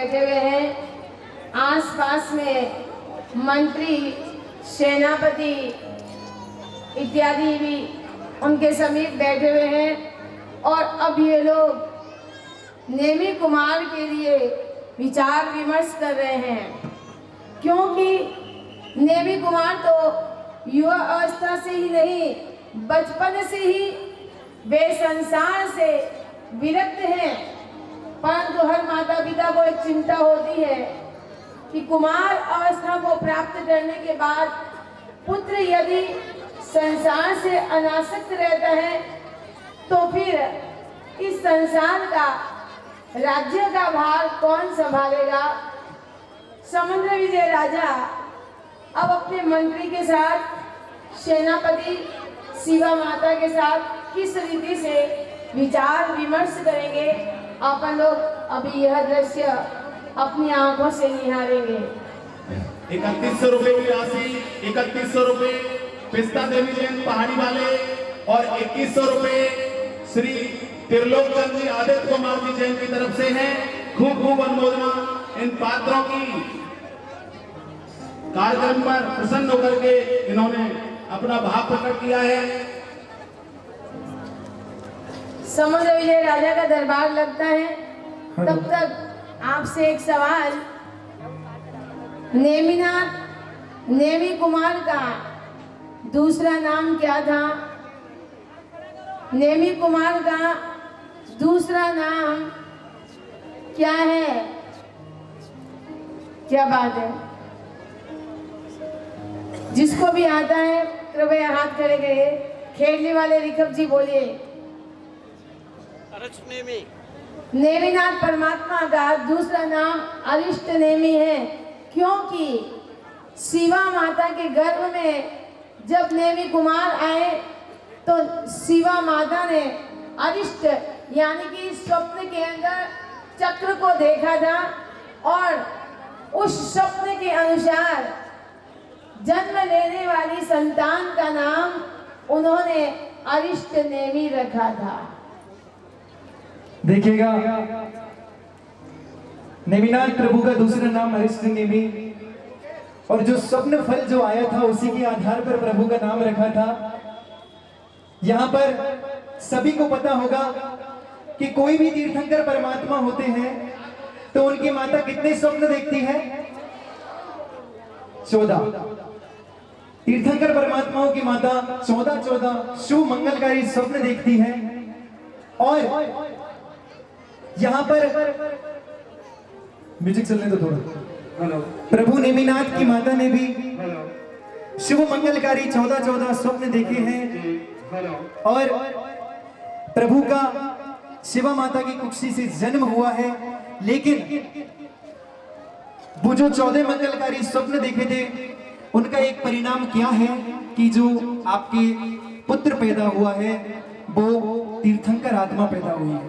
बैठे हुए हैं, आसपास में मंत्री, सेनापति इत्यादि भी उनके समीप बैठे हुए हैं और अब ये लोग नेमी कुमार के लिए विचार विमर्श कर रहे हैं, क्योंकि नेमी कुमार तो युवा अवस्था से ही नहीं, बचपन से ही वे संसार से विरक्त हैं। परंतु हर माता पिता को एक चिंता होती है कि कुमार अवस्था को प्राप्त करने के बाद पुत्र यदि संसार से अनासक्त रहता है तो फिर इस संसार का, राज्य का भार कौन संभालेगा। समुद्र विजय राजा अब अपने मंत्री के साथ, सेनापति शिवा माता के साथ किस रीति से विचार विमर्श करेंगे, अपन लोग अभी यह दृश्य अपनी आंखों से निहारेंगे। 3100 रुपए की राशि, 3100 रुपए पिस्ता देवी जैन पहाड़ी वाले और 2100 रुपए श्री त्रिलोक चंद जी आदित्य कुमार जी जैन की तरफ से है। खूब खूब अनुमोदना इन पात्रों की। कार्यक्रम पर प्रसन्न होकर के इन्होंने अपना भाव प्रकट किया है। समुद्र विजय राजा का दरबार लगता है, तब तक आपसे एक सवाल, नेमी कुमार का दूसरा नाम क्या था? नेमी कुमार का दूसरा नाम क्या है? क्या बात है? जिसको भी आता है कृपया हाथ खड़े करिए। खेलने वाले रिखव जी बोलिए। नेमिनाथ परमात्मा का दूसरा नाम अरिष्ट नेमी है, क्योंकि शिवा माता के गर्भ में जब नेमी कुमार आए तो शिवा माता ने अरिष्ट यानी कि स्वप्न के अंदर चक्र को देखा था और उस स्वप्न के अनुसार जन्म लेने वाली संतान का नाम उन्होंने अरिष्ट नेमी रखा था। देखिएगा, नेमिनाथ प्रभु का दूसरा नाम अरिष्ट नेमी, और जो स्वप्न फल जो आया था उसी के आधार पर प्रभु का नाम रखा था। यहाँ पर सभी को पता होगा कि कोई भी तीर्थंकर परमात्मा होते हैं तो उनकी माता कितने स्वप्न देखती है? 14। तीर्थंकर परमात्माओं की माता 14 शुभ मंगलकारी स्वप्न देखती है। और यहाँ पर म्यूजिक चलने तो थोड़ा। प्रभु नेमिनाथ की माता ने भी शुभ मंगलकारी 14 स्वप्न देखे हैं और प्रभु का शिवा माता की कुक्षी से जन्म हुआ है। लेकिन वो जो 14 मंगलकारी स्वप्न देखे थे उनका एक परिणाम क्या है कि जो आपके पुत्र पैदा हुआ है वो तीर्थंकर आत्मा पैदा हुई है।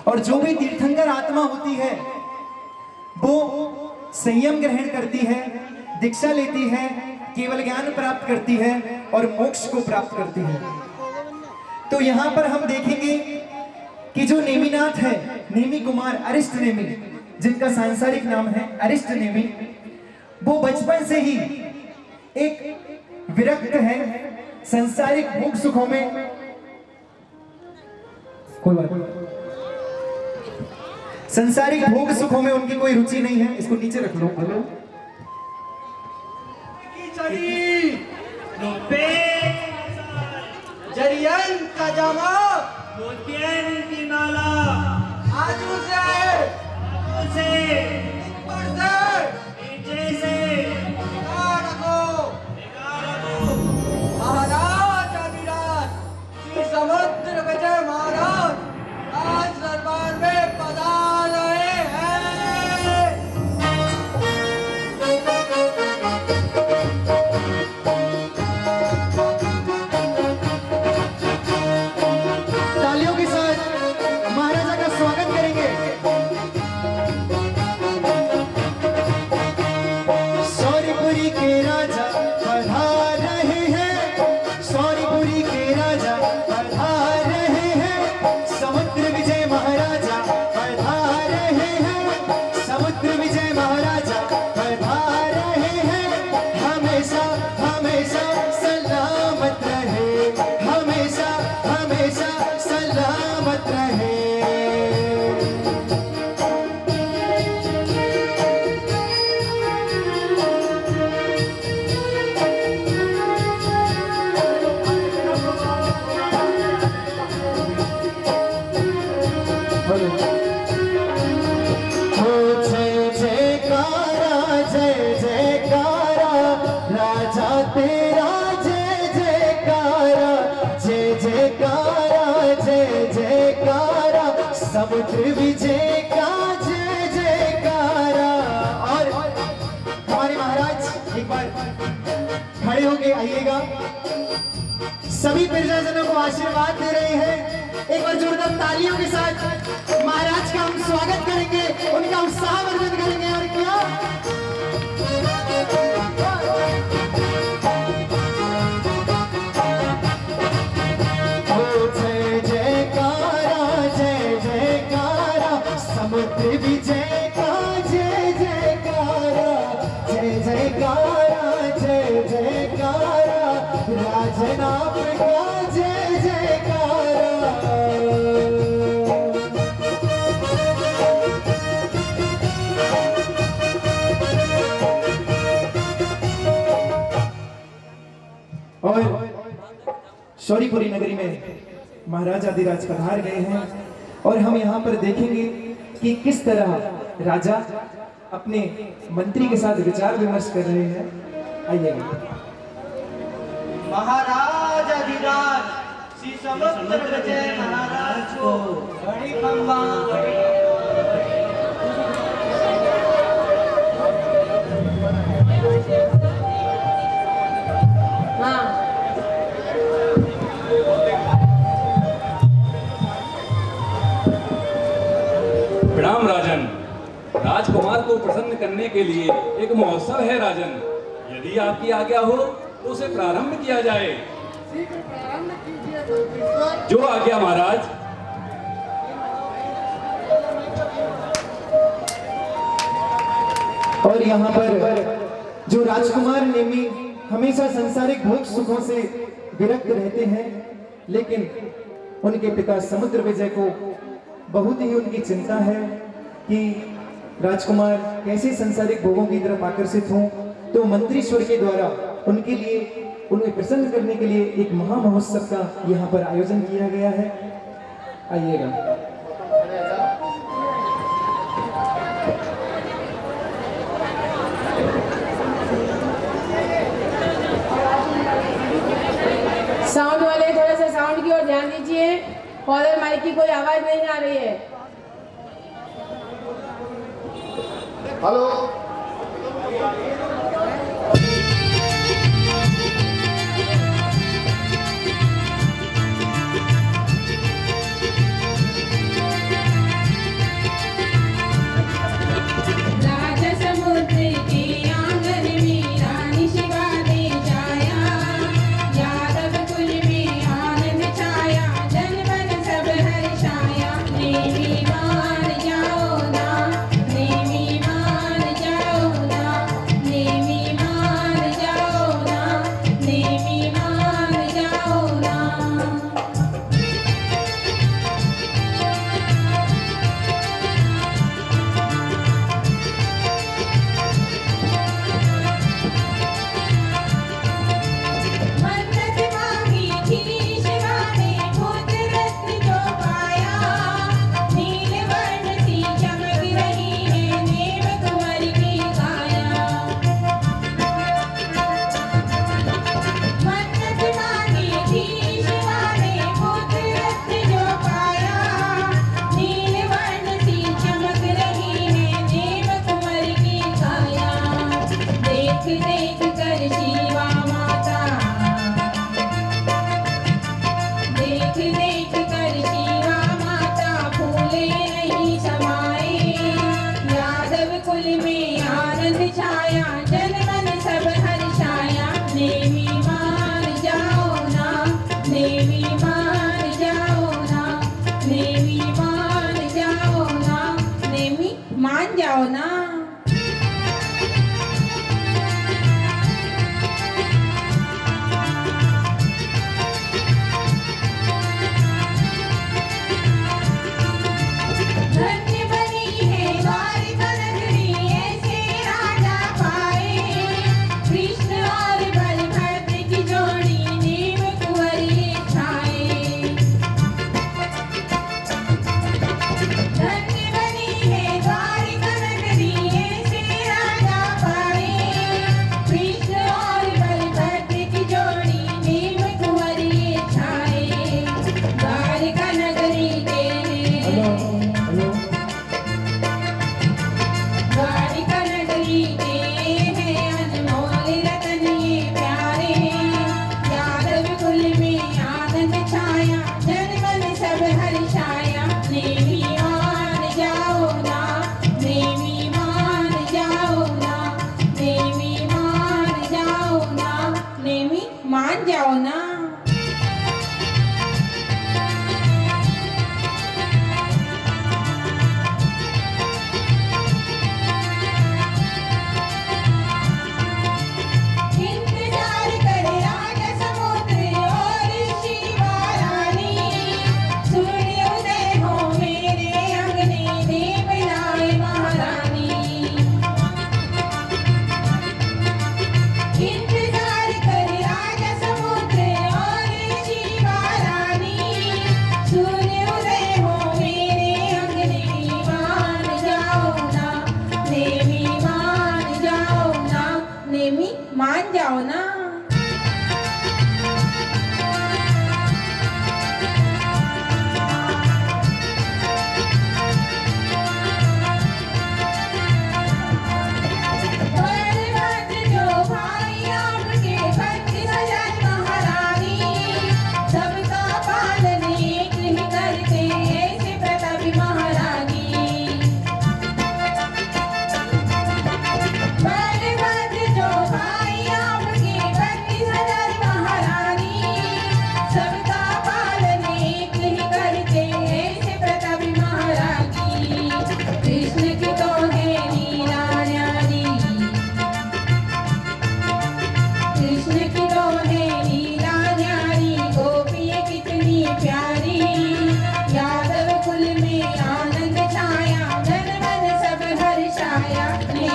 और जो भी तीर्थंकर आत्मा होती है वो संयम ग्रहण करती है, दीक्षा लेती है, केवल ज्ञान प्राप्त करती है और मोक्ष को प्राप्त करती है। तो यहाँ पर हम देखेंगे कि जो नेमिनाथ है, नेमी कुमार अरिष्ट नेमी, जिनका सांसारिक नाम है अरिष्ट नेमी, वो बचपन से ही एक विरक्त है। सांसारिक भोग सुखों में कोई बात नहीं, सांसारिक भोग सुखों में उनकी कोई रुचि नहीं है। इसको नीचे रख लो। हेलो जरियन का जामा मोतियन की माला आजू से महाराज अभिराज श्री समुद्र विजय महाराज आज दरबार में पधार रहे हैं। तालियों के साथ महाराजा का स्वागत करेंगे। पर खड़े होके आइएगा। सभी प्रजाजनों को आशीर्वाद दे रहे हैं। एक बार जोरदार तालियों के साथ महाराज का हम स्वागत करेंगे, उनका उत्साह वर्धन करेंगे। और क्या जय जयकारा, जय जयकारा, समुद्र विजय का जय जयकारा, जय जयकारा, जय जयकारा, राजनाम का जय जयकारा। और शौरीपुरी नगरी में महाराज आदिराज पधार गए हैं और हम यहाँ पर देखेंगे कि किस तरह राजा अपने मंत्री के साथ विचार विमर्श कर रहे हैं। आइएगा। महाराज अधिराज श्री समुद्र विजय महाराज को बड़ी खंबा हाँ प्रणाम राजन। राजकुमार को प्रसन्न करने के लिए एक महोत्सव है राजन। यदि आपकी आज्ञा हो तो उसे प्रारंभ किया जाए। जो आज्ञा महाराज। और यहाँ पर जो राजकुमार नेमी हमेशा सांसारिक भोग सुखों से विरक्त रहते हैं, लेकिन उनके पिता समुद्र विजय को बहुत ही उनकी चिंता है कि राजकुमार कैसे सांसारिक भोगों की तरफ आकर्षित हों। तो मंत्रीश्वर के द्वारा उनके लिए, उन्हें प्रसन्न करने के लिए एक महा महोत्सव का यहाँ पर आयोजन किया गया है। आइएगा। साउंड वाले थोड़ा सा साउंड की ओर ध्यान दीजिए। कॉलर माइक की कोई आवाज नहीं आ रही है। हेलो। मान जाओ ना। धन्य बनी है द्वारिका नगरी।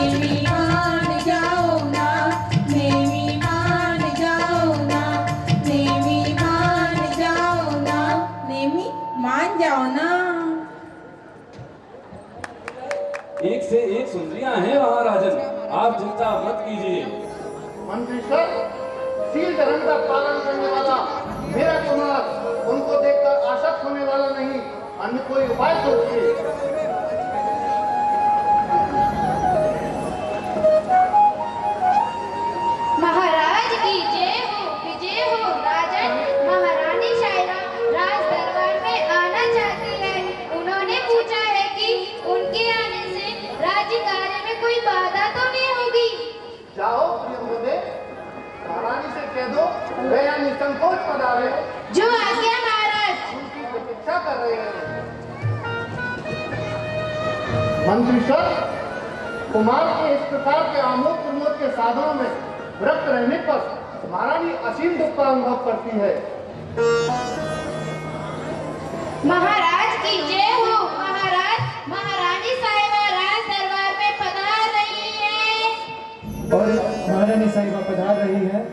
नेमी मान जाओ ना, नेमी मान जाओ ना, नेमी मान जाओ ना, नेमी मान जाओ ना। एक से एक सुंदरियां हैं वहाँ राजन, आप चिंता मत कीजिए। मंत्री सर, सील धर्म का पालन करने वाला मेरा कुमार उनको देखकर आसक्त होने वाला नहीं, अन्य कोई उपाय सोचिए। महाराज की जय हो, विजय हो। राजन, महारानी शायरा राज दरबार में आना चाहती है। उन्होंने पूछा है कि उनके आने से राज्य कार्य में कोई बाधा तो नहीं होगी। जाओ प्रियंवदे, महारानी से कह दो वे यहाँ निसंकोच पधारे। जो आज्ञा महाराज। उनकी प्रतीक्षा कर रहे हैं। मंत्री सर, कुमार के इस प्रकार के आमोद प्रमोद के साधनों में व्रत रहने पर महारानी असीम दुख का अनुभव करती है। महाराज की जय हो। महाराज, महारानी साहिबा राज दरबार में पधार रही है। और महारानी साहिबा पधार रही है।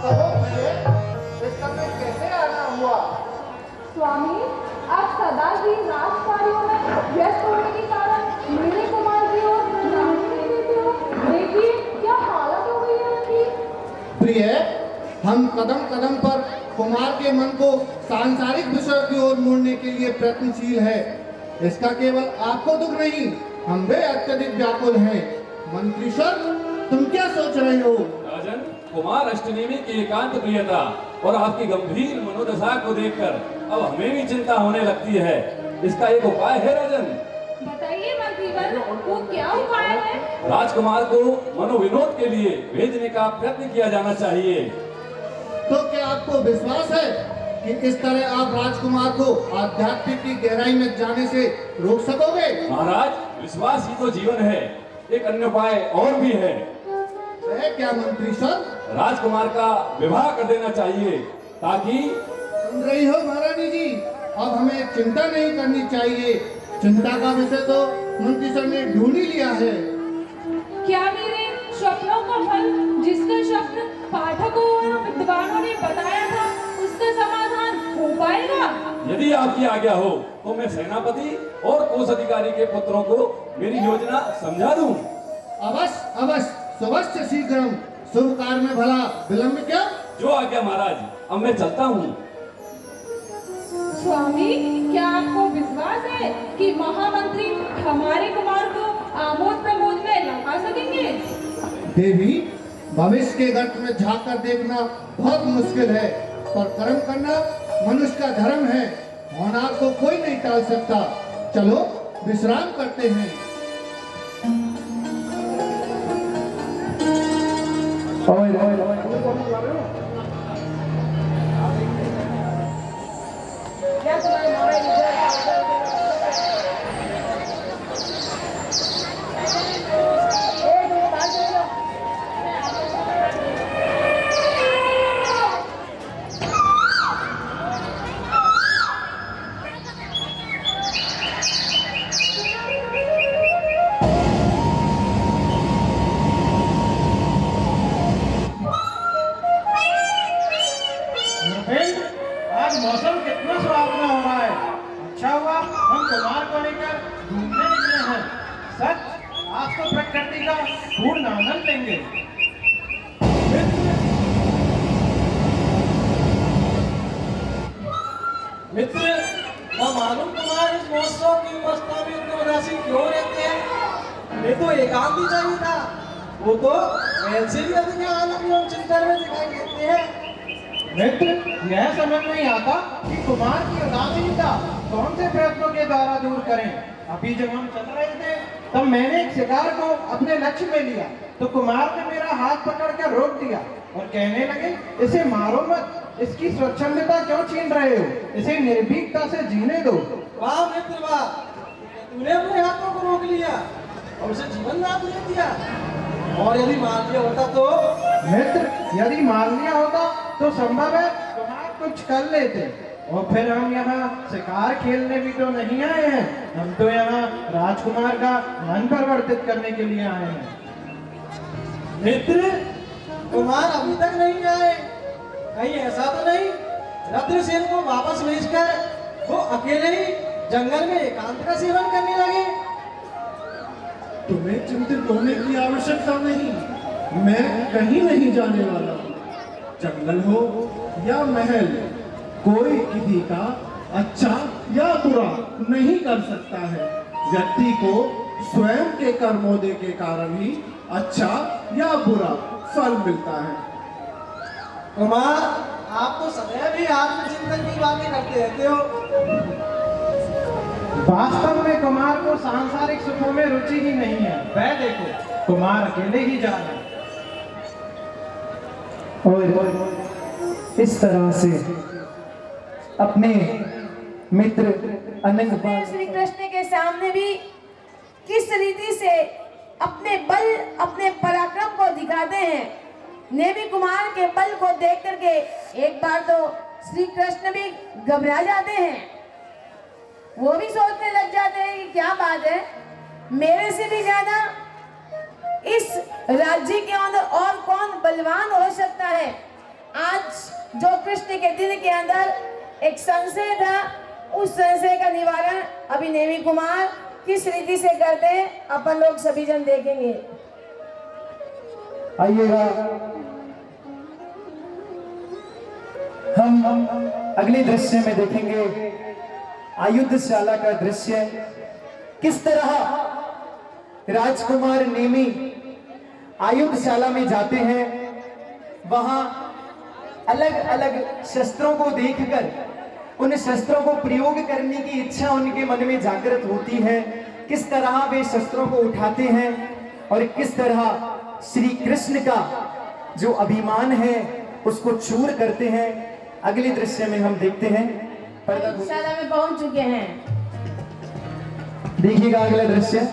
कहो मुझे, इस समय कैसे आना हुआ? स्वामी, आप सदा ही राज कार्यों में व्यस्त होने के कारण मेरे कुमार की ओर ध्यान नहीं देते हो। देखिए क्या हालत हो गई है उनकी। प्रिय, हम कदम कदम पर कुमार के मन को सांसारिक विषयों की ओर मोड़ने के लिए प्रयत्नशील है। इसका केवल आपको दुख नहीं, हम भी अत्यधिक व्याकुल हैं। मंत्री सर, तुम क्या सोच रहे हो? राजन, कुमार अष्टनेमी की एकांत प्रियता और आपकी गंभीर मनोदशा को देखकर अब हमें भी चिंता होने लगती है। इसका एक उपाय है राजन। बताइए मंत्रीवर, वो क्या उपाय है? राजकुमार को मनोविनोद के लिए भेजने का प्रयत्न किया जाना चाहिए। तो क्या आपको विश्वास है कि इस तरह आप राजकुमार को आध्यात्मिक की गहराई में जाने से रोक सकोगे? महाराज, विश्वास ही तो जीवन है। एक अन्य उपाय और भी है। है क्या मंत्री सर? राजकुमार का विवाह कर देना चाहिए ताकि। सुन रही हो महारानी जी, अब हमें चिंता नहीं करनी चाहिए। चिंता का विषय तो मंत्री सर ने ढूंढ ही लिया है। क्या मेरे स्वप्नों का फल, जिसका स्वप्न पाठकों और विद्वानों ने बताया था, उसका समाधान हो पाएगा? यदि आपकी आज्ञा हो तो मैं सेनापति और कोष अधिकारी के पुत्रों को मेरी योजना समझा दूं। अवश्य अवश्य, सुवश्य शीघ्रम। शुभ कार्य में भला विलंब क्या? जो आज्ञा महाराज, अब मैं चलता हूँ। स्वामी, क्या आपको विश्वास है कि महामंत्री हमारे कुमार को आमोद प्रमोद में लगा सकेंगे? देवी, भविष्य के गर्त में झांक कर देखना बहुत मुश्किल है, पर कर्म करना मनुष्य का धर्म है। होनार को कोई नहीं टाल सकता। चलो विश्राम करते हैं। आज मौसम कितना सुहावना हो रहा है। अच्छा हुआ हम कुमार को लेकर घूमने निकले हैं। सच, आज तो प्रकृति का पूर्ण आनंद लेंगे। मित्र, मैं मालूम कुमार इस महोत्सव की व्यवस्था में इतने उदासीन क्यों रहते हैं? ये तो एकांत ही चाहिए था। वो तो वैसे भी अपने आनंद एवं चिंतन में दिखाई देते हैं। मित्र, यह समझ नहीं आता कि कुमार की उदासीनता कौन से प्रयत्नों के द्वारा दूर करें। अभी जब हम चल रहे थे तब मैंने एक शिकार को अपने लक्ष्य में लिया तो कुमार ने मेरा हाथ पकड़कर रोक दिया और कहने लगे, इसे मारो मत, इसकी स्वच्छंदता क्यों छीन रहे हो, इसे निर्भीकता से जीने दो। वाह मित्र वाह, तूने अपने हाथों को रोक लिया और उसे जीवन दान दे दिया। और यदि मार दिया होता तो? मित्र, यदि मार लिया होता तो संभव है कुमार कुछ कर लेते, और फिर हम यहाँ शिकार खेलने भी तो नहीं आए हैं, हम तो यहाँ राजकुमार का मन परिवर्तित करने के लिए आए हैं। मित्र, कुमार अभी तक नहीं आए, कहीं ऐसा तो नहीं रत्नसेन को वापस भेजकर वो अकेले ही जंगल में एकांत का सेवन करने लगे? तुम्हें चिंतित होने की आवश्यकता नहीं, मैं कहीं नहीं जाने वाला। जंगल हो या महल, कोई किसी का अच्छा या बुरा नहीं कर सकता है। व्यक्ति को स्वयं के कर्मोदय के कारण ही अच्छा या बुरा फल मिलता है। कुमार, आप तो सदैव ही आत्मचिंतन की बातें करते रहते हो। वास्तव में कुमार को सांसारिक सुखों में रुचि ही नहीं है। वह देखो, कुमार अकेले ही जा रहे हैं। और इस तरह से अपने मित्र अनंग श्री कृष्ण के सामने भी किस रीति से अपने बल, अपने पराक्रम को दिखाते हैं। नेमी कुमार के बल को देख करके एक बार तो श्री कृष्ण भी घबरा जाते हैं, वो भी सोचने लग जाते हैं कि क्या बात है, मेरे से भी ज्यादा इस राज्य के अंदर और कौन बलवान हो सकता है। आज जो कृष्ण के दिल के अंदर एक संशय था, उस संशय का निवारण अभी नेमी कुमार किस रीति से करते हैं, अपन लोग सभी जन देखेंगे। आइएगा, हम अगले दृश्य में देखेंगे आयुधशाला का दृश्य। किस तरह राजकुमार नेमी आयुधशाला में जाते हैं, वहां अलग अलग शस्त्रों को देखकर उन शस्त्रों को प्रयोग करने की इच्छा उनके मन में जागृत होती है। किस तरह वे शस्त्रों को उठाते हैं और किस तरह श्री कृष्ण का जो अभिमान है उसको चूर करते हैं। अगले दृश्य में हम देखते हैं। आयुधशाला में पहुंच चुके हैं, देखिएगा अगला दृश्य।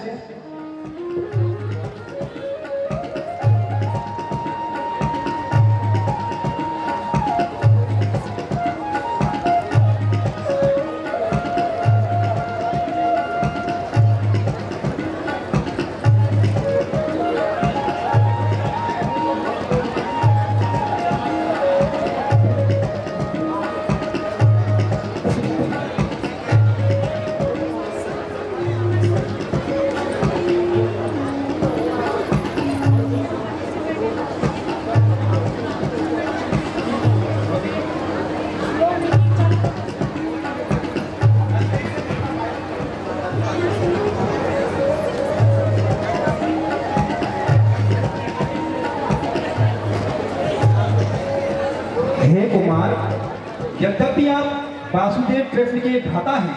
यद्यपि आप वासुदेव कृष्ण के भ्राता हैं,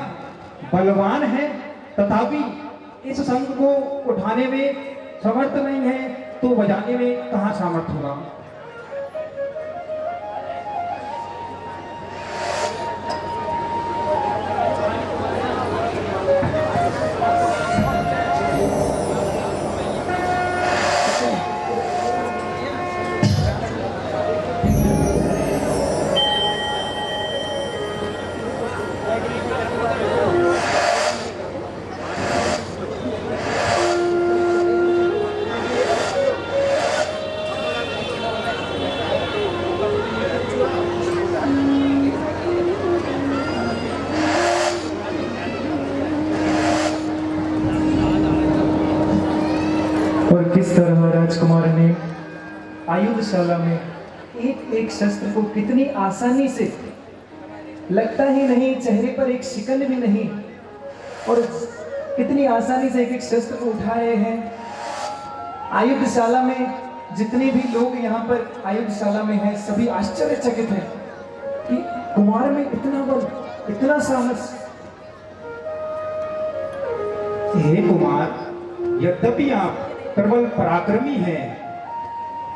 बलवान हैं, तथापि इस संघ को उठाने में समर्थ नहीं है, तो बजाने में कहाँ सामर्थ्य होगा। किस तरह राजकुमार ने आयुधशाला में एक एक शस्त्र को कितनी आसानी से, लगता ही नहीं चेहरे पर एक शिकन भी नहीं, और कितनी आसानी से एक एक शस्त्र को उठा रहे हैं। आयुधशाला में जितने भी लोग यहाँ पर आयुधशाला में हैं, सभी आश्चर्यचकित हैं कि कुमार में इतना बल, इतना साहस। हे कुमार, यद्यपि आप प्रबल पराक्रमी हैं,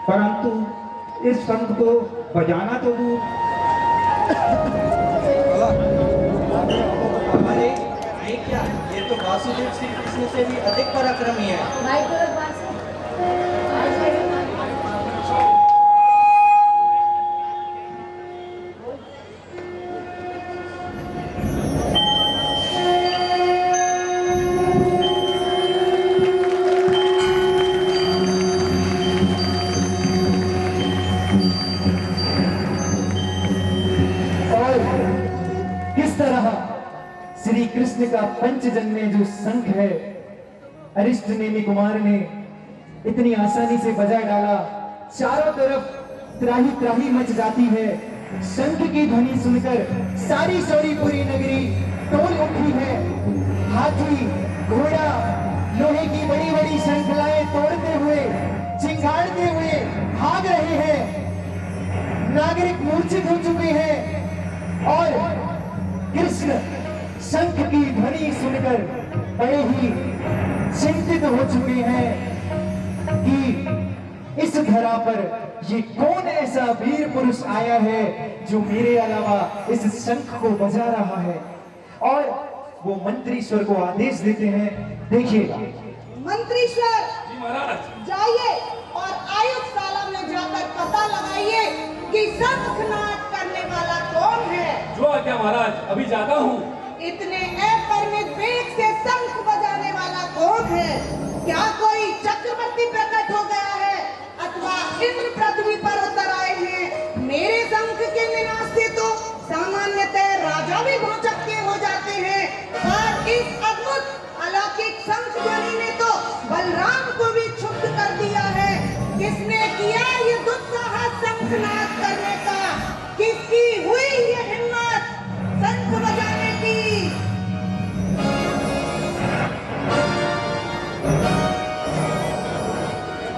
परंतु इस संघ को बजाना तो दूर। वासुदेव श्री कृष्ण से भी अधिक पराक्रमी है। भाई पूरा बात से श्री कृष्ण का पंचजन्य जो शंख है, अरिष्ट नेमि कुमार ने इतनी आसानी से बजा डाला। चारों तरफ त्राही त्राही मच जाती है। शंख की ध्वनि सुनकर सारी सौरीपुरी नगरी टोल उठी है। हाथी घोड़ा लोहे की बड़ी बड़ी श्रृंखलाएं तोड़ते हुए, चिंगाड़ते हुए भाग रहे हैं। नागरिक मूर्छित हो चुके हैं और कृष्ण शंख की ध्वनि सुनकर बड़े ही चिंतित हो चुके हैं कि इस धरा पर ये कौन ऐसा वीर पुरुष आया है जो मेरे अलावा इस शंख को बजा रहा है। और वो मंत्रीश्वर को आदेश देते हैं, देखिएगा। मंत्रीश्वर जी महाराज। जाइए और आयुधशाला में जाकर पता लगाइए कि शंखनाद करने वाला कौन है। जो आज्ञा महाराज, अभी जाता हूँ। इतने अपरिमित वेग से शंख बजाने वाला कौन है? क्या कोई चक्रवर्ती प्रकट हो गया है अथवा इंद्र पृथ्वी पर उतर आए हैं? मेरे शंख के निनाद से तो सामान्यतः राजा भी भौचक्के हो जाते हैं, पर इस अद्भुत अलौकिक शंख ध्वनि ने तो बलराम को भी क्षुब्ध कर दिया है। किसने किया ये दुस्साहस शंखनाद करने का? किसकी हुई ये हिम्मत शंख बजाने की?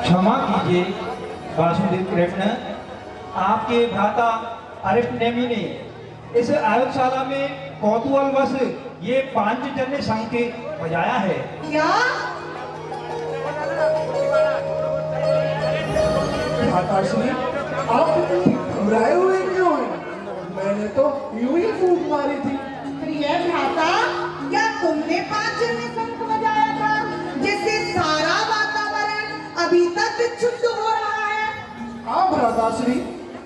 क्षमा कीजिए वासुदेव कृष्ण, आपके भ्राता अरिष्ट नेमि ने इस आयुधशाला में कौतूहलवश ये पांचजन्य शंख बजाया है। क्या? माताश्री, आप इतनी घबराए हुए क्यों हैं? मैंने तो यूं ही फूंक मारी थी। प्रिय भ्राता, क्या तुमने पांचजन्य शंख बजाया था जिससे सारा वातावरण अभी तक विक्षुब्ध हो रहा है? हाँ भ्राताश्री।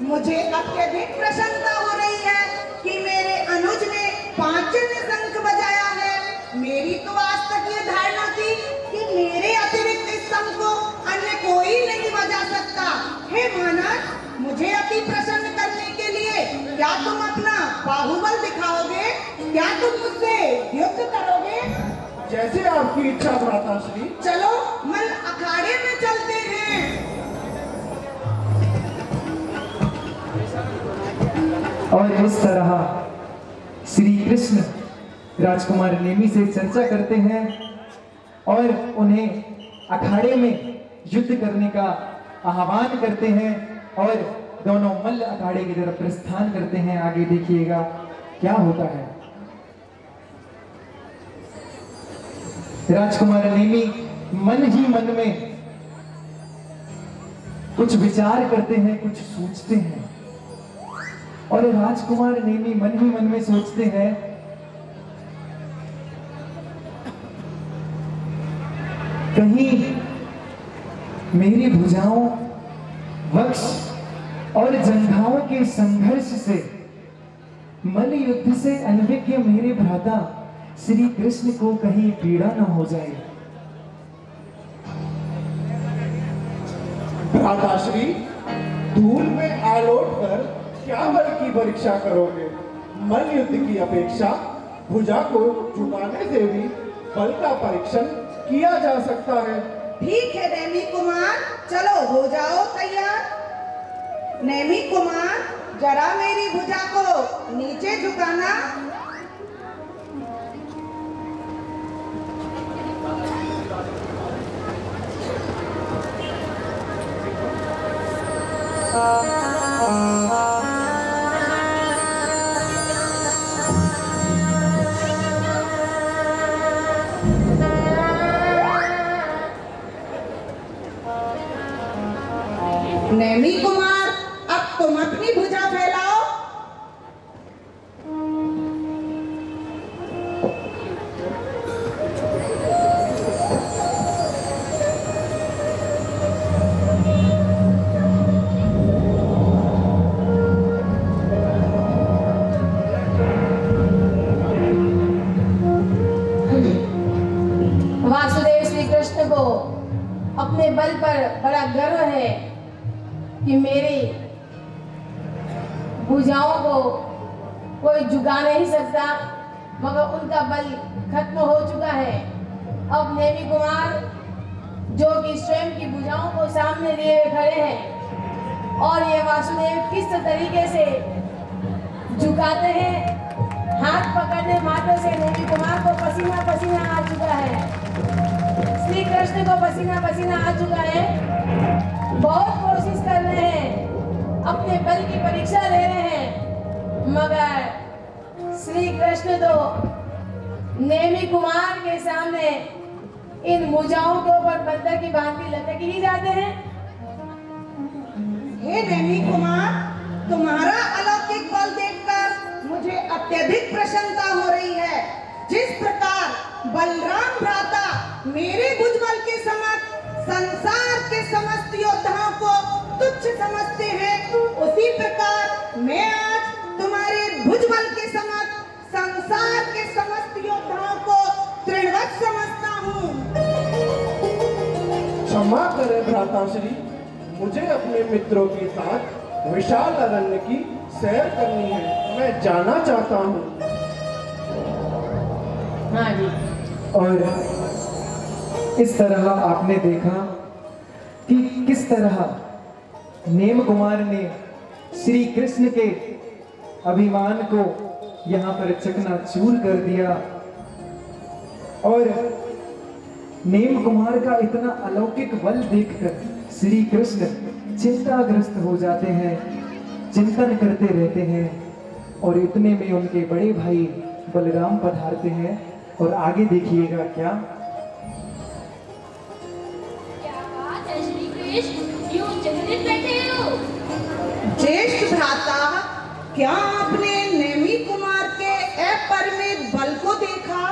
मुझे अत्यधिक प्रसन्नता हो रही है कि मेरे अनुज ने पांचजन्य शंख बजाया है। मेरी तो आज तक ये धारणा थी कि मेरे अतिरिक्त इस शंख को अन्य कोई नहीं बजा सकता। हे मानस, मुझे अति प्रसन्न करने के लिए क्या तुम अपना बाहुबल दिखाओगे? क्या तुम मुझसे युद्ध करोगे? जैसे आपकी इच्छा भ्राताश्री। चलो मन अखाड़े में चलते हैं। और इस तरह श्री कृष्ण राजकुमार नेमि से चर्चा करते हैं और उन्हें अखाड़े में युद्ध करने का आह्वान करते हैं और दोनों मल्ल अखाड़े की तरफ प्रस्थान करते हैं। आगे देखिएगा क्या होता है। राजकुमार नेमि मन ही मन में कुछ विचार करते हैं, कुछ सोचते हैं। और राजकुमार नेमि मन ही मन में सोचते हैं, कहीं मेरी भुजाओं, वक्ष और जंघाओं के संघर्ष से, मल्ल युद्ध से अनभिज्ञ मेरे भ्राता श्री कृष्ण को कहीं पीड़ा न हो जाए। भ्राताश्री, धूल में आलोट कर क्या बल की परीक्षा करोगे? मल्ल युद्ध की अपेक्षा भुजा को झुकाने से भी बल का परीक्षण किया जा सकता है। ठीक है नेमि कुमार, चलो हो जाओ तैयार। नेमि कुमार, जरा मेरी भुजा को नीचे झुकाना। नेमि कुमार, अब तुम अपनी भुजा फैलाओ। वासुदेव श्री कृष्ण को अपने बल पर बड़ा गर्व है कि मेरी भुजाओं को कोई झुका नहीं सकता, मगर उनका बल खत्म हो चुका है। अब नेमी कुमार जो कि स्वयं की भुजाओं को सामने लिए खड़े हैं और ये वासुदेव किस तरीके से झुकाते हैं, हाथ पकड़ने मात्र से नेमी कुमार को पसीना पसीना आ चुका है, श्री कृष्ण को पसीना पसीना आ चुका है। बहुत कोशिश कर रहे हैं, अपने बल की परीक्षा ले रहे हैं, मगर श्री कृष्ण तो नेमी कुमार के सामने इन भुजाओं के ऊपर बंदर की भांति लटक ही जाते हैं। हे नेमी कुमार, तुम्हारा अलौकिक बल देखकर मुझे अत्यधिक प्रसन्नता हो रही है। जिस प्रकार बलराम भ्राता मेरे भुजबल के समक्ष संसार के समस्त योद्धाओं को तुच्छ समझते हैं, उसी प्रकार मैं आज तुम्हारे भुजबल के समक्ष संसार के समस्त योद्धाओं को तृणवत समझता हूँ। क्षमा करें भ्राताश्री, मुझे अपने मित्रों के साथ विशाल अरण्य की सैर करनी है, मैं जाना चाहता हूँ। हाँ जी। और इस तरह आपने देखा कि किस तरह नेम कुमार ने श्री कृष्ण के अभिमान को यहाँ पर चकनाचूर कर दिया और नेम कुमार का इतना अलौकिक बल देखकर श्री कृष्ण चिंताग्रस्त हो जाते हैं, चिंतन करते रहते हैं और इतने में उनके बड़े भाई बलराम पधारते हैं और आगे देखिएगा क्या बात है श्री कृष्ण, क्यों चिंतित बैठे हो? ज्येष्ठ भ्राता, क्या आपने नेमी कुमार के अपरिमित बल को देखा?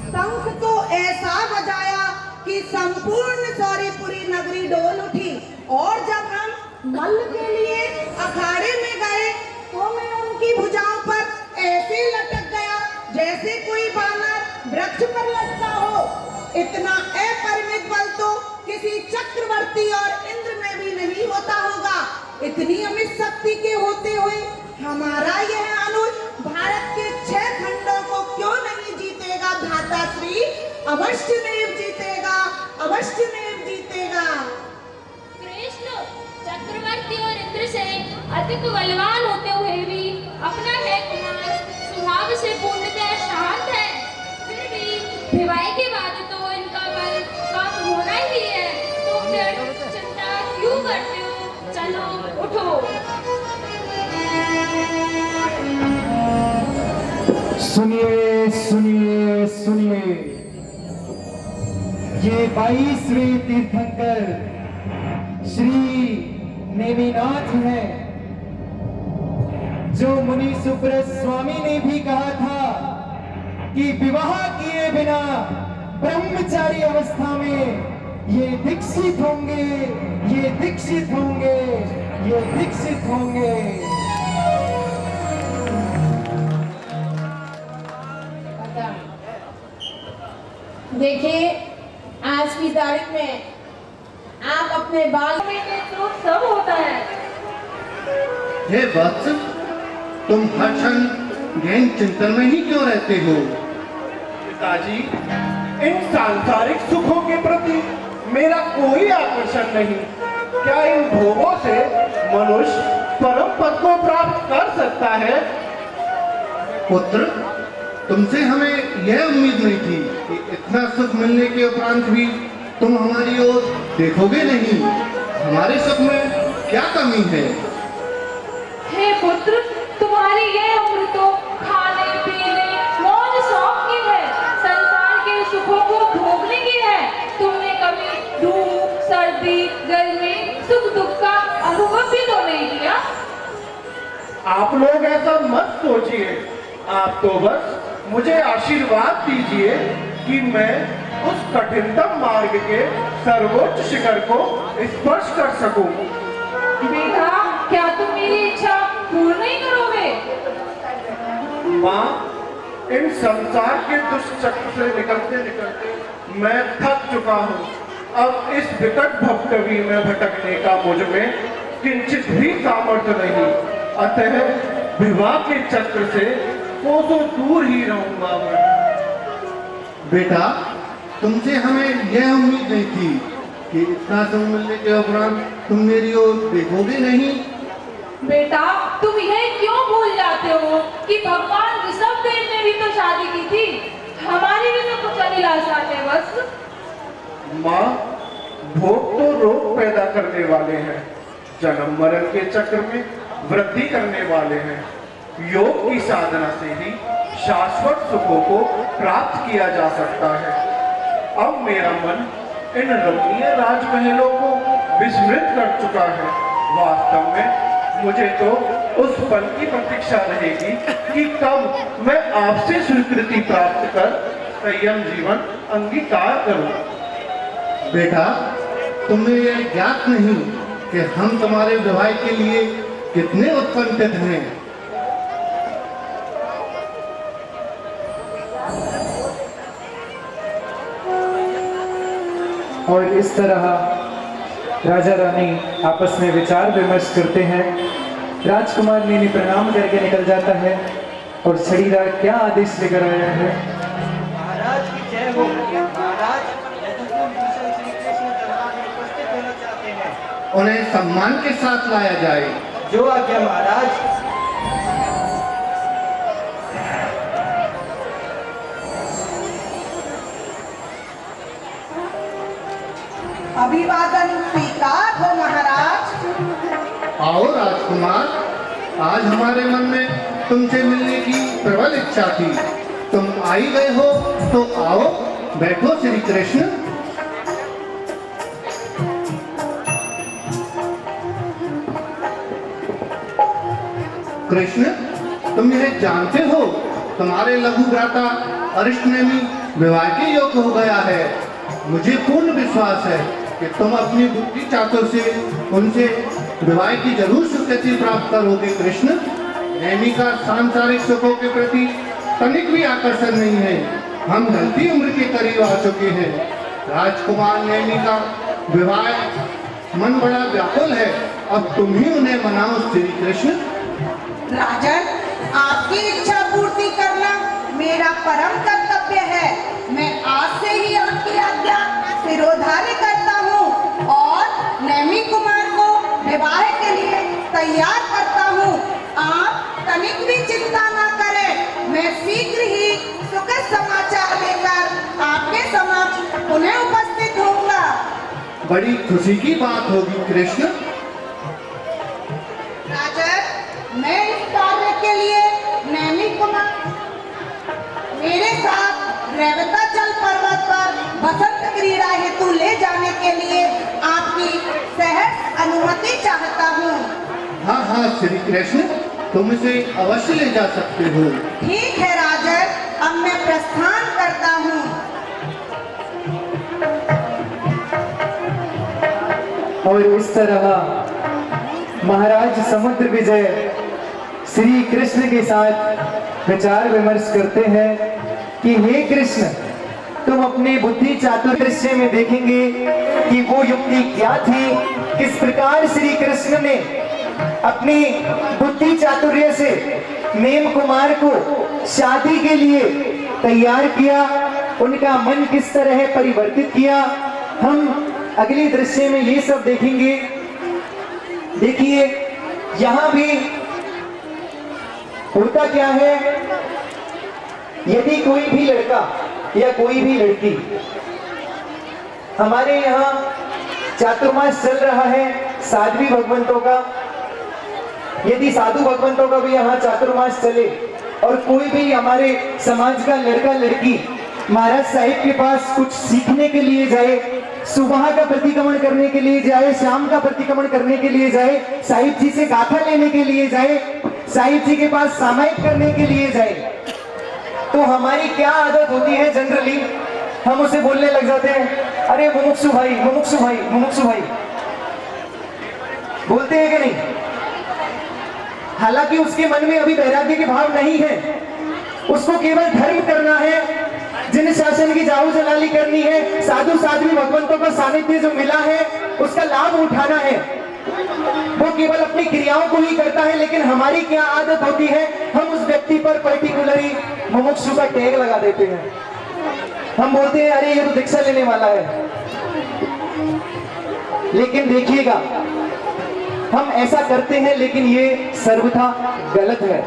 शंख तो ऐसा बजाया कि संपूर्ण सौरीपुरी नगरी डोल उठी और जब हम मल्ल के लिए अखाड़े में गए तो मैं उनकी भुजाओं पर ऐसे लटक गया जैसे कोई बानर वृक्ष पर लटका हो। इतना अपरिमित बल तो किसी चक्रवर्ती और इंद्र में भी नहीं होता होगा। इतनी अमित शक्ति के होते हुए हमारा यह अनुज भारत के 6 खंडों को क्यों नहीं जीतेगा भ्राताश्री? अवश्य नहीं जीतेगा, अवश्य नहीं जीतेगा। कृष्ण चक्रवर्ती और इंद्र से अधिक बलवान होते हुए भी अपना है कुमार स्वभाव से पूर्णतः शांत है, फिर भी भिवाई के बाद तो इनका बल कम होना ही है, तो फिर चिंता क्यों करते हो? चलो उठो। सुनिए सुनिए सुनिए, ये 22वें तीर्थंकर श्री नेमिनाथ हैं, जो मुनि सुब्रत स्वामी ने भी कहा था कि विवाह किए बिना ब्रह्मचारी अवस्था में ये दीक्षित होंगे, ये दीक्षित होंगे, ये दीक्षित होंगे। देखिए, आज की तारीख में आप अपने बाल में तो सब होता है। हे वत्स, तुम हर क्षण गहन चिंतन में ही क्यों रहते हो? पिताजी, इन सांसारिक सुखों के प्रति मेरा कोई आकर्षण नहीं। क्या इन भोगों से मनुष्य परम पद को प्राप्त कर सकता है? पुत्र, तुमसे हमें यह उम्मीद नहीं थी कि इतना सुख मिलने के उपरांत भी तुम हमारी ओर देखोगे नहीं। हमारे सुख में क्या कमी है? हे पुत्र, तुम्हारी यह उम्र तो खाने पीने मौज शौक की है, संसार के सुखों को भोगने की है। तुमने कभी धूप सर्दी गर्मी सुख दुख का अनुभव भी तो नहीं किया। आप लोग ऐसा मत सोचिए, आप तो बस मुझे आशीर्वाद दीजिए कि मैं उस कठिनतम मार्ग के सर्वोच्च शिखर को स्पर्श कर सकूं। बेटा, क्या तुम मेरी इच्छा पूर्ण नहीं करोगे? माँ, इन संसार के दुष्चक्र से निकलते निकलते मैं थक चुका हूँ। अब इस विकट भवकवी में भटकने का मुझ में किंचित भी सामर्थ्य नहीं, अतः विवाह के चक्र से कोसों दूर ही रहूंगा मैं। बेटा, तुमसे हमें यह उम्मीद नहीं थी कि इतना समय मिलने के उपरांत तुम मेरी ओर देखोगे नहीं। बेटा, तुम यह क्यों भूल जाते हो कि भगवान ऋषभदेव ने भी तो शादी की थी। हमारी भी तो कुछ अभिलाषा है बस। माँ, भोग तो रोग पैदा करने वाले हैं, जन्म मरण के चक्र में वृद्धि करने वाले हैं। योग की साधना से ही शाश्वत सुखों को प्राप्त किया जा सकता है। अब मेरा मन इन रमणीय राजमहलों को विस्मृत कर चुका है। वास्तव में मुझे तो उस पल की प्रतीक्षा रहेगी कि कब मैं आपसे स्वीकृति प्राप्त कर संयम जीवन अंगीकार करूं। बेटा, तुम्हें यह ज्ञात नहीं कि हम तुम्हारे विवाह के लिए कितने उत्कंठित हैं। और इस तरह राजा रानी आपस में विचार विमर्श करते हैं। राजकुमार ने प्रणाम करके निकल जाता है और छड़ीदार क्या आदेश लेकर आया है। महाराज की जय हो। महाराज, श्री कृष्ण दरबार में उपस्थित होना चाहते हैं। उन्हें सम्मान के साथ लाया जाए। जो आज्ञा महाराज। अभिवादन स्वीकार हो महाराज। आओ राजकुमार, आज हमारे मन में तुमसे मिलने की प्रबल इच्छा थी। तुम आ ही गए हो तो आओ, बैठो श्री कृष्ण। कृष्ण, तुम यह जानते हो तुम्हारे लघु भ्राता अरिष्टनेमी विवाह के योग्य हो गया है। मुझे पूर्ण विश्वास है कि तुम अपनी बुद्धि चातुर से उनसे विवाह की जरूर स्वीकृति प्राप्त करोगे। कृष्ण, नेमी का सांसारिक सुखों के प्रति तनिक भी आकर्षण नहीं है। हम ढलती उम्र के करीब आ चुके हैं। राजकुमार नेमी का विवाह मन बड़ा व्याकुल है। अब तुम ही उन्हें मनाओ श्री कृष्ण। राजन, आपकी इच्छा पूर्ति करना मेरा परम कर्तव्य है। मैं आज से ही आपकी आज्ञा सिरोधार्य करता हूँ और नेमी कुमार को विवाह के लिए तैयार करता हूँ। आप तनिक भी चिंता ना करें। मैं शीघ्र ही सुखद समाचार लेकर आपके समक्ष पुनः उपस्थित होऊंगा। बड़ी खुशी की बात होगी कृष्ण। राजन, मैं इस कार्य के लिए नेमी कुमार मेरे साथ रेवताचल पर्वत पर बसंत क्रीड़ा हेतु ले जाने के लिए आपकी सहर्ष अनुमति चाहता हूँ। हाँ हाँ श्री कृष्ण, तुम इसे अवश्य ले जा सकते हो। ठीक है राजन, अब मैं प्रस्थान करता हूँ। और इस तरह महाराज समुद्र विजय श्री कृष्ण के साथ विचार विमर्श करते हैं कि हे कृष्ण, तुम अपने बुद्धि चातुर दृश्य में देखेंगे कि वो युक्ति क्या थी, किस प्रकार श्री कृष्ण ने अपनी बुद्धि चातुर्य से नेम कुमार को शादी के लिए तैयार किया, उनका मन किस तरह परिवर्तित किया। हम अगले दृश्य में ये सब देखेंगे। देखिए, यहाँ भी होता क्या है, यदि कोई भी लड़का या कोई भी लड़की, हमारे यहाँ चातुर्मास चल रहा है साध्वी भगवंतों का, यदि साधु भगवंतों का भी यहाँ चातुर्मास चले और कोई भी हमारे समाज का लड़का लड़की महाराज साहिब के पास कुछ सीखने के लिए जाए, सुबह का प्रतिक्रमण करने के लिए जाए, शाम का प्रतिक्रमण करने के लिए जाए, साहिब जी से गाथा लेने के लिए जाए, साहिब जी के पास सामायिक करने के लिए जाए, तो हमारी क्या आदत होती है जनरली, हम उसे बोलने लग जाते हैं, अरे मुमुक्षु भाई, मुमुक्षु भाई, मुमुक्षु भाई, बोलते हैं कि नहीं? हालांकि उसके मन में अभी वैराग्य के भाव नहीं है, उसको केवल धर्म करना है, जिन शासन की जाहू जलाली करनी है, साधु साध्वी भगवंतों का सानिध्य जो मिला है उसका लाभ उठाना है। वो केवल अपनी क्रियाओं को ही करता है, लेकिन हमारी क्या आदत होती है, हम उस व्यक्ति पर पर्टिकुलरली मुमुक्षु का टैग लगा देते हैं। हम बोलते हैं अरे ये तो दीक्षा लेने वाला है। लेकिन देखिएगा, हम ऐसा करते हैं लेकिन ये सर्वथा गलत है।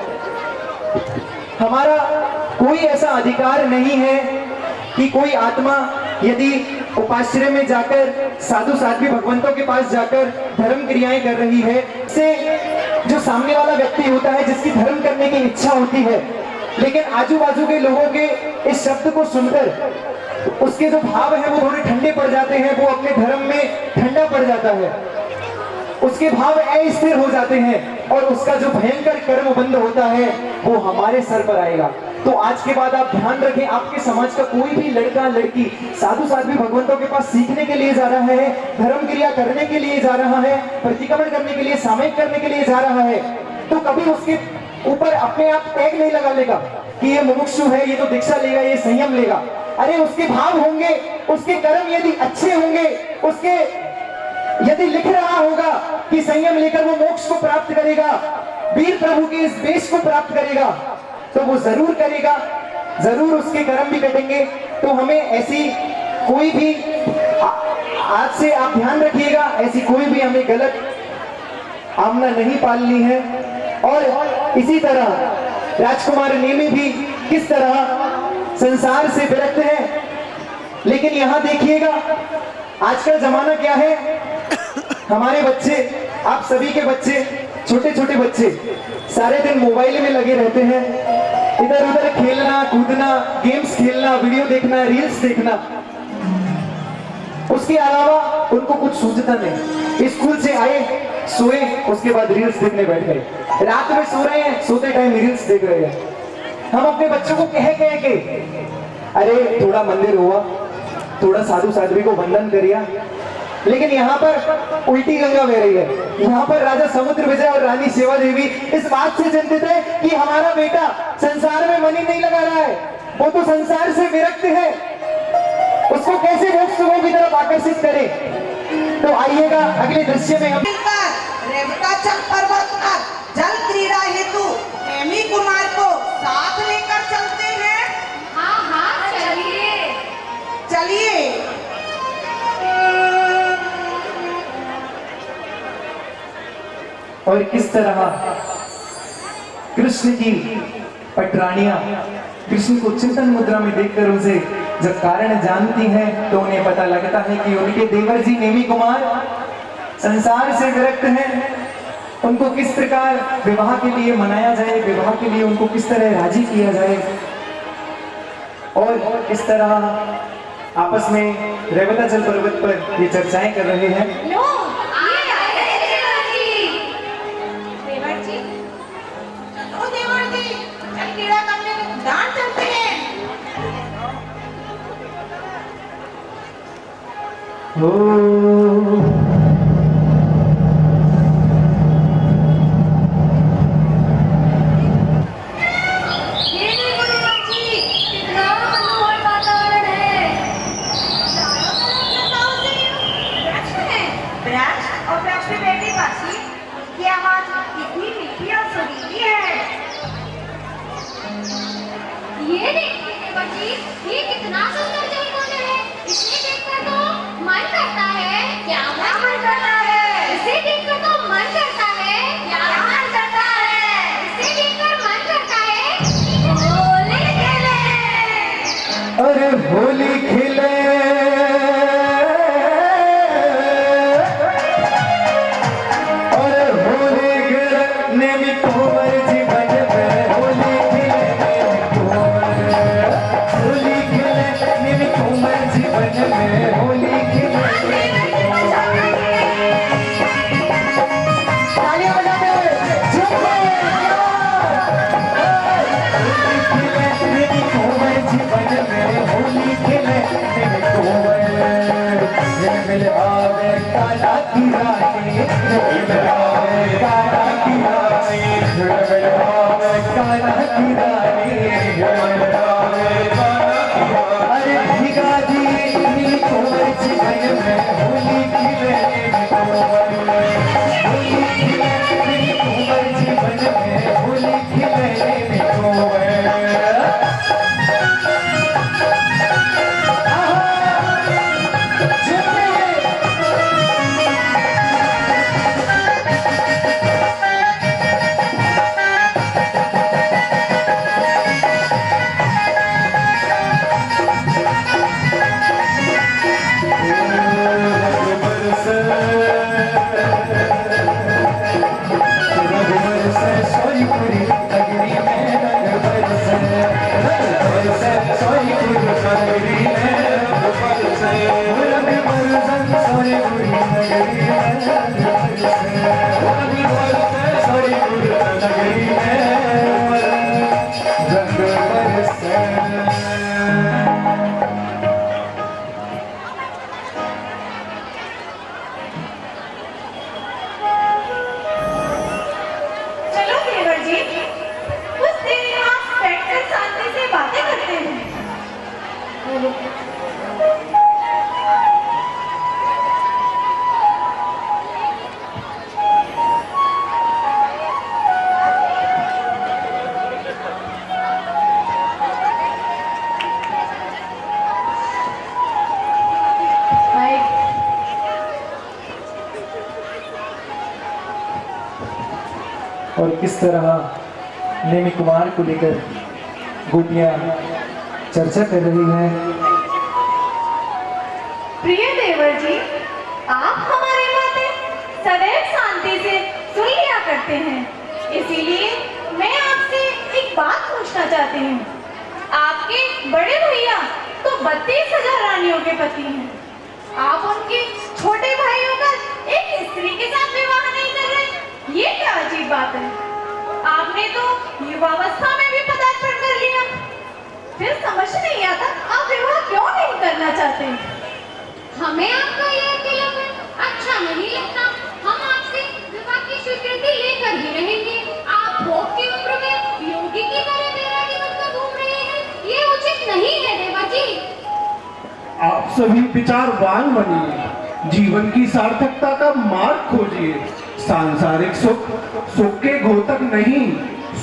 हमारा कोई ऐसा अधिकार नहीं है कि कोई आत्मा यदि उपाश्रय में जाकर साधु साध्वी भगवंतों के पास जाकर धर्म क्रियाएं कर रही है, से जो सामने वाला व्यक्ति होता है जिसकी धर्म करने की इच्छा होती है, लेकिन आजू बाजू के लोगों के इस शब्द को सुनकर उसके जो भाव है वो थोड़े ठंडे पड़ जाते हैं, वो अपने धर्म में ठंडा पड़ जाता है, उसके भाव अस्थिर हो जाते हैं और उसका जो भयंकर कर्म बंद होता है वो हमारे सर पर आएगा। तो आज के बाद आप ध्यान रखें, आपके समाज का कोई भी लड़का लड़की साधु साध्वी भगवंतों के पास सीखने के लिए जा रहा है, धर्म क्रिया करने के लिए जा रहा है, प्रतिक्रमण करने के लिए, सामयिक करने के लिए जा रहा है, तो कभी उसके ऊपर अपने आप टैग नहीं लगा लेगा कि ये मुमुक्षु है, ये तो दीक्षा लेगा, ये संयम लेगा। अरे उसके भाव होंगे, उसके कर्म यदि अच्छे होंगे, उसके यदि लिख रहा होगा कि संयम लेकर वो मोक्ष को प्राप्त करेगा, वीर प्रभु के इस देश को प्राप्त करेगा, तो वो जरूर करेगा, जरूर उसके कर्म भी कटेंगे। तो हमें ऐसी कोई भी, आज से आप ध्यान रखिएगा, ऐसी कोई भी हमें गलत आमना नहीं पालनी है। और इसी तरह राजकुमार नेमी भी किस तरह संसार से विरक्त है, लेकिन यहां देखिएगा आजकल जमाना क्या है, हमारे बच्चे, आप सभी के बच्चे, छोटे छोटे बच्चे सारे दिन मोबाइल में लगे रहते हैं, इधर उधर खेलना कूदना, गेम्स खेलना, वीडियो देखना, रील्स देखना, उसके अलावा उनको कुछ सूझता नहीं। स्कूल से आए, सोए, उसके बाद रील्स देखने बैठ गए, रात में सो रहे हैं, सोते टाइम रील्स देख रहे हैं। हम अपने बच्चों को कह के अरे थोड़ा मंदिर हुआ, थोड़ा साधु साध्वी को वंदन करिया, लेकिन यहाँ पर उल्टी गंगा बह रही है। यहाँ पर राजा समुद्र विजय और रानी सेवा देवी इस बात से चिंतित है कि हमारा बेटा संसार में मन ही नहीं लगा रहा है, वो तो संसार से विरक्त है, उसको कैसे मोक्ष की तरफ आकर्षित करें। तो आइएगा अगले दृश्य में हम रेवताचल पर्वत पर जल क्रीड़ा हेतु नेमी कुमार को साथ लेकर चलते हैं। हाँ हाँ चलिए चलिए। और किस तरह कृष्ण की पटरानियां कृष्ण को चिंतन मुद्रा में देखकर उनसे जब कारण जानती हैं तो उन्हें पता लगता है कि उनके देवर जी नेमी कुमार संसार से विरक्त हैं। उनको किस प्रकार विवाह के लिए मनाया जाए, विवाह के लिए उनको किस तरह राजी किया जाए, और किस तरह आपस में रेवताचल पर्वत पर ये चर्चाएं कर रहे हैं। ये कितना सुंदर जयमाला है, इसे देखकर तो मन करता है। क्या मन करता है? इसे देखकर तो मन करता है। क्या मन करता है? इसे देखकर मन करता है होली खेले। अरे होली खेले, अरे होली खेले नेमी कुमार जीवन में, होली खेले होली खेले नेमी कुमार जीवन में, होली खेले। तालियां बजाते हुए नेमी कुमार जीवन में, होली खेले नेमी कुमार। मिल आवे काला की रानी, मिल आवे काला की रानी, मिल आवे काला की रानी। जीवन में होली खिलने में कोमल, होली खिलने में कोमल, जीवन में होली खिलने में कोमल। और किस तरह नेमी कुमार को लेकर गोपियां चर्चा कर रही हैं। प्रिय देवर जी, आप हमारी बातें सदैव शांति से सुन लिया करते हैं, इसीलिए मैं आपसे एक बात पूछना चाहती हूँ। आपके बड़े भैया तो 32,000 रानियों के पति हैं। आप उनके छोटे भाइयों का एक स्त्री के साथ विवाह नहीं कर रहे, ये क्या अजीब बात है। आपने तो युवावस्था में भी पदार्पण कर लिया, फिर समझ नहीं आता आप विवाह क्यों नहीं करना चाहते। हमें आपका यह अकेलापन अच्छा नहीं लगता। हम आपसे विवाह की स्वीकृति लेकर ही रहेंगे। आप भोग की उम्र में योगी की तरह बेरानी बनकर घूम रहे हैं, ये उचित नहीं है देवा जी। आप सभी विचारवान बनिए, जीवन की सार्थकता का मार्ग खोजिए। सांसारिक सुख सुख के घोतक नहीं,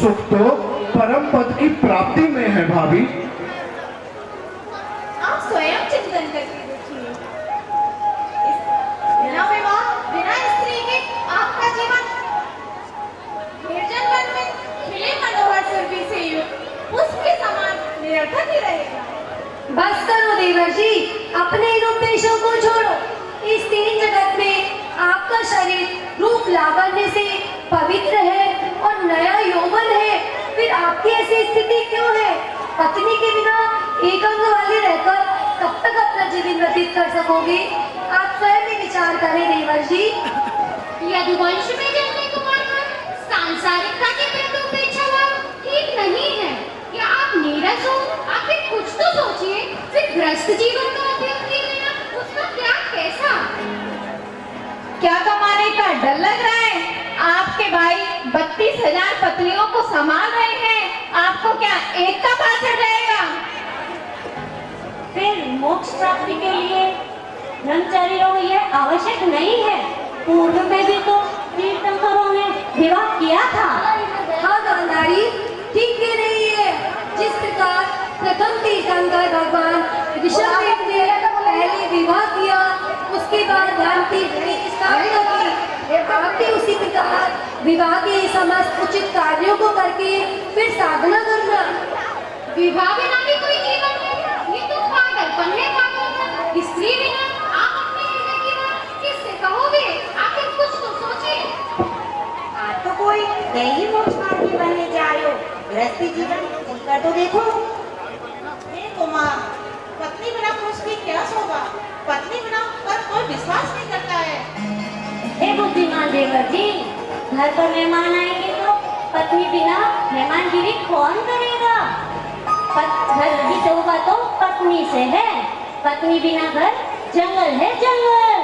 सुख तो परम पद की प्राप्ति में है भाभी। आप स्वयं चिंतन करके देखिए, बिना विवाह बिना स्त्री के आपका जीवन निर्जन वन में खिले मनोहर सुरभि से युक्त पुष्प के समान निरर्थक ही रहेगा। बस करो देवर जी, अपने इन उपदेशों को छोड़ो। इस तीन जगत में आपका शरीर रूप लावण्य से पवित्र है और नया यौवन है, फिर आपकी ऐसी स्थिति क्यों है? पत्नी के बिना एक अंग वाले रहकर कब तक अपना जीवन व्यतीत कर सकोगे? आप स्वयं ही विचार करें देवर जी। यदुवंश में जन्मे कुमार का सांसारिकता के प्रति उपेक्षा भाव ठीक नहीं है। क्या आप नीरस हो? आखिर कुछ तो सोचिए। फिर ग्रस्त जीवन का उपयोग किए बिना उसका त्याग कैसा? क्या कमाने का डर लग रहा है? आपके भाई 32,000 पत्नियों को संभाल रहे हैं, आपको क्या एक का पास चढ़ जाएगा? फिर मोक्ष प्राप्ति के लिए ब्रह्मचारी रहो यह आवश्यक नहीं है। पूर्व में भी तो तीर्थंकरों ने विवाह किया था। हाँ गांधारी, ठीक कह रही है। जिस प्रकार प्रथम तीर्थंकर भगवान ऋषभ ने पहले विवाह किया, उसके बाद ध्यान तीर्थ की स्थापना की, आप भी उसी प्रकार विवाह के समस्त उचित कार्यों को करके फिर साधना करना। विवाह बिना भी कोई जीवन है, ये तो पागलपन है, पागलपन। स्त्री बिना आप अपने हृदय की बात किससे कहोगे? आखिर कुछ तो सोचिए। आप तो कोई नई मोक्ष मार्गी बनने जा रहे हो, गृहस्थी जीवन जीकर तो देखो। हे कुमार, पत्नी बिना पुरुष की क्या शोभा? पत्नी बिना पर कोई विश्वास नहीं करता है। हे बुद्धिमान देवर जी, घर पर मेहमान आएंगे तो पत्नी बिना मेहमानगिरी कौन करेगा? घर की शोभा तो पत्नी से है, पत्नी बिना घर जंगल है जंगल।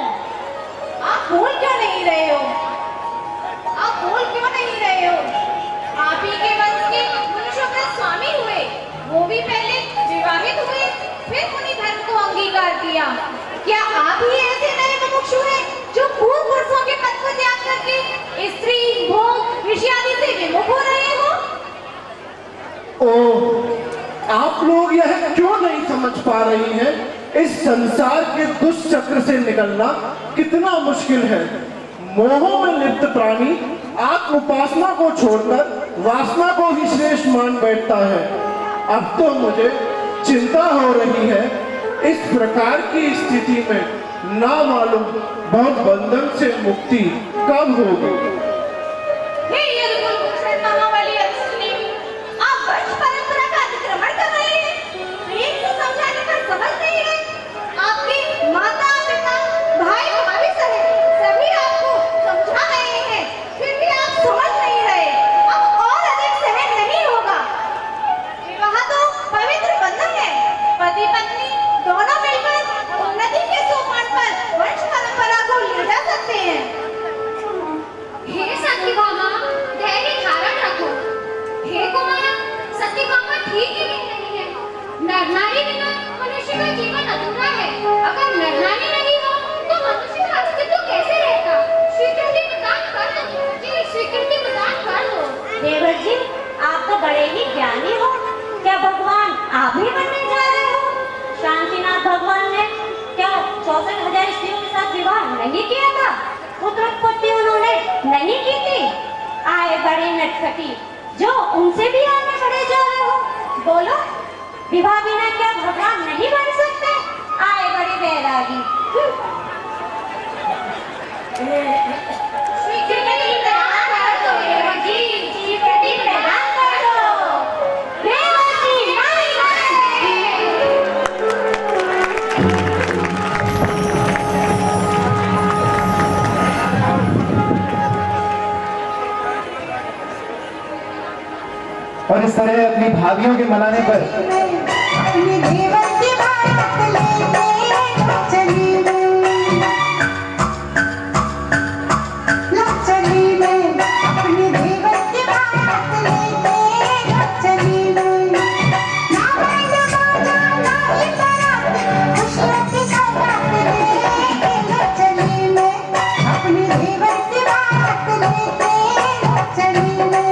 आप बोल क्यों नहीं रहे हो? आप बोल क्यों नहीं रहे हो? आप ही के वंश के मनुष्यों का स्वामी हुए, वो भी पहले विवाहित हुए, फिर उन्हीं धर्म को अंगीकार किया। क्या आप ही ऐसे नए मुमुक्षु हैं जो पूर्व पुरुषों के पद को त्याग करके स्त्री भोग विषयादि से विमुख हो रहे हो? ओ, आप लोग यह क्यों नहीं समझ पा रही हैं? इस संसार के दुष्चक्र से निकलना कितना मुश्किल है। मोहों में लिप्त प्राणी आत्म उपासना को छोड़कर वासना को ही श्रेष्ठ मान बैठता है। अब तो मुझे चिंता हो रही है, इस प्रकार की स्थिति में ना मालूम बहुत बंधन से मुक्ति कब होगी। हे यदुकुल भूषण महाबली अश्विनी, आप वंश परंपरा का अतिक्रमण कर रहे हैं। प्रेम से समझाने पर समझ नहीं है। आपके माता पिता भाई भाभी सभी आपको समझा रहे हैं, फिर भी आप समझ नहीं रहे। अब और अधिक सहन नहीं होगा। विवाह तो पवित्र बंधन है। पति पत्नी दोनों मिलकर उन्नति के सोपान पर वंश परंपरा को ले जा सकते हैं। हे सत्यभामा, धैर्य धारण रखो। हे कुमार, सत्यभामा ठीक ही कह रही है। नर नारी बिना मनुष्य का जीवन अधूरा है। अगर नर नारी नहीं हो तो मनुष्य का अस्तित्व कैसे रहता? स्वीकृति प्रदान कर दो जी, स्वीकृति प्रदान कर दो। देवर जी, आप तो बड़े ही ज्ञानी हो। क्या भगवान आप ही बनने जा रहे हो? शांतिनाथ भगवान ने क्या 64,000 स्त्रियों के साथ विवाह नहीं किया था? पुत्रोत्पत्ति उन्होंने नहीं की थी? आए बड़े नटखटी, जो उनसे भी आगे बढ़े जा रहे हो। बोलो, विवाह बिना क्या भगवान नहीं बन सकते? आए बड़े बैरागी। स्वीकृति प्रदान कर दो देवर जी, स्वीकृति प्रदान कर दो। देवर जी, नहीं और इस तरह अपनी भाभियों के मनाने पर अपने देवर की बारात लेके चली मैं, अपने देवर की बारात लेके चली मैं। ना बैंड बाजा ना ही बारात, खुशियों की सौगात लेके चली मैं, अपने देवर की बारात लेके चली मैं।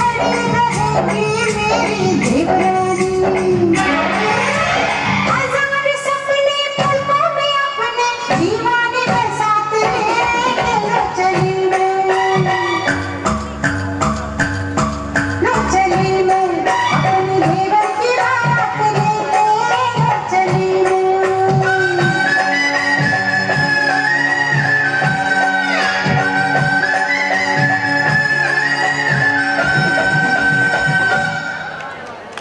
खड़ी रहेगी